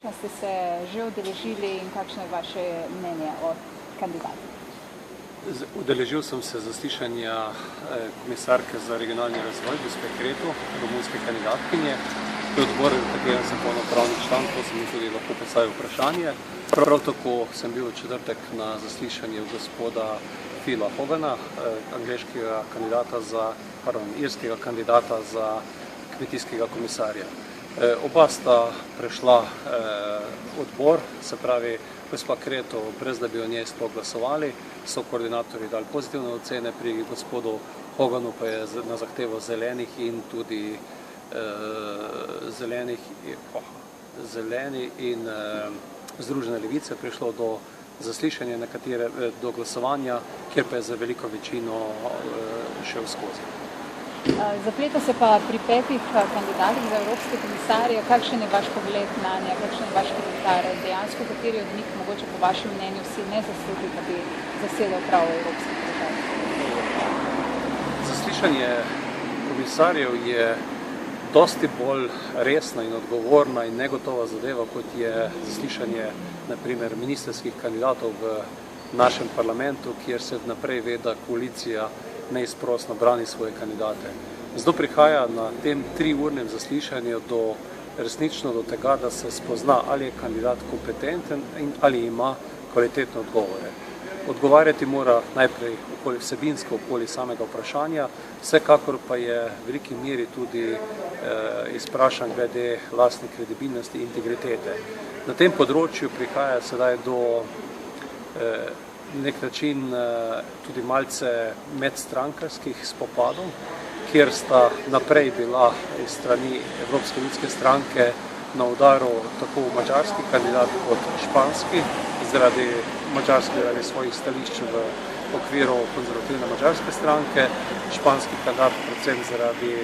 Ste se že udeležili in kakšno je vaše mnenje o kandidatih? Udeležil sem se zaslišanja komisarke za regionalni razvoj, gospe Creţu, romunske kandidatkinje. To je odbor, katerem sem polnopravni član, to sem tudi lahko postavil vprašanje. Prav tako sem bil v četrtek na zaslišanju gospoda Phila Hogana, irskega kandidata za kmetijskega komisarja. Oba sta prešla odbor, se pravi, gospa Creţu, brez da bi o njej sploh glasovali, so koordinatorji dali pozitivne ocene, pri gospodu Hoganu pa je na zahtevo zelenih in tudi zeleni in Združene levice prišlo do zaslišanja, do glasovanja, kjer pa je za veliko večino šel skozi. Zapleta se pa pri 5 kandidatih za evropske komisarje. Kakšen je vaš pogled na nje, kakšen je vaš komentar? Dejansko, kateri od njih mogoče po vašem mnenju si ne zasluži, da bi zasedel prav evropski položaj? Zaslišanje komisarjev je dosti bolj resna in odgovorna in negotova zadeva, kot je zaslišanje na primer ministrskih kandidatov v našem parlamentu, kjer se naprej ve, da koalicija neizprosno brani svoje kandidate. Zato prihaja na tem 3-urnem zaslišanju resnično do tega, da se spozna, ali je kandidat kompetenten in ali ima kvalitetne odgovore. Odgovarjati mora najprej vsebinsko okoli samega vprašanja, vsekakor pa je v veliki meri tudi izprašan glede lastne kredibilnosti in integritete. Na tem področju prihaja sedaj do nek način tudi malce medstrankarskih spopadov, kjer sta naprej bila iz strani Evropske ljudske stranke na udaru tako mađarski kandidat kot španski, zaradi svojih stališč v okviru konzervativne mađarske stranke, španski kandidat predvsem zaradi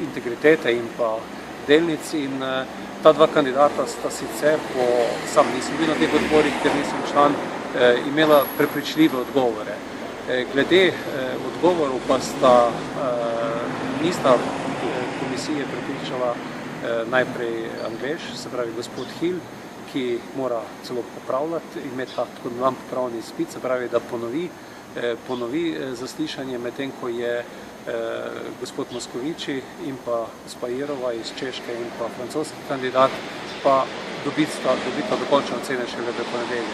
integritete in pa delnic. In ta dva kandidata sta sicer, sam nisem bil na teh odborih, ker nisem član, imela prepričljive odgovore. Glede odgovorov pa nista komisije prepričala najprej Anglež, se pravi gospod Hill, ki mora celo popravljati, imeti tako nam popravni izpit, se pravi, da ponovi zaslišanje, medtem ko je gospod Moscovici in pa gospa Jerova iz Češke in pa francoski kandidat pa dobita dokončne ocene šele v ponedeljek.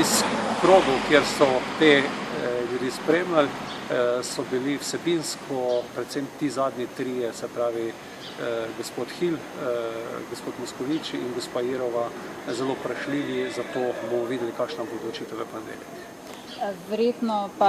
Iz krogov, kjer so te ljudi spremljali, so bili vsebinsko, predvsem ti zadnji trije, se pravi gospod Hill, gospod Moscovici in gospa Jerova, zelo vprašljivi, zato bomo videli, kakšna bo odločitev v ponedeljek. Verjetno pa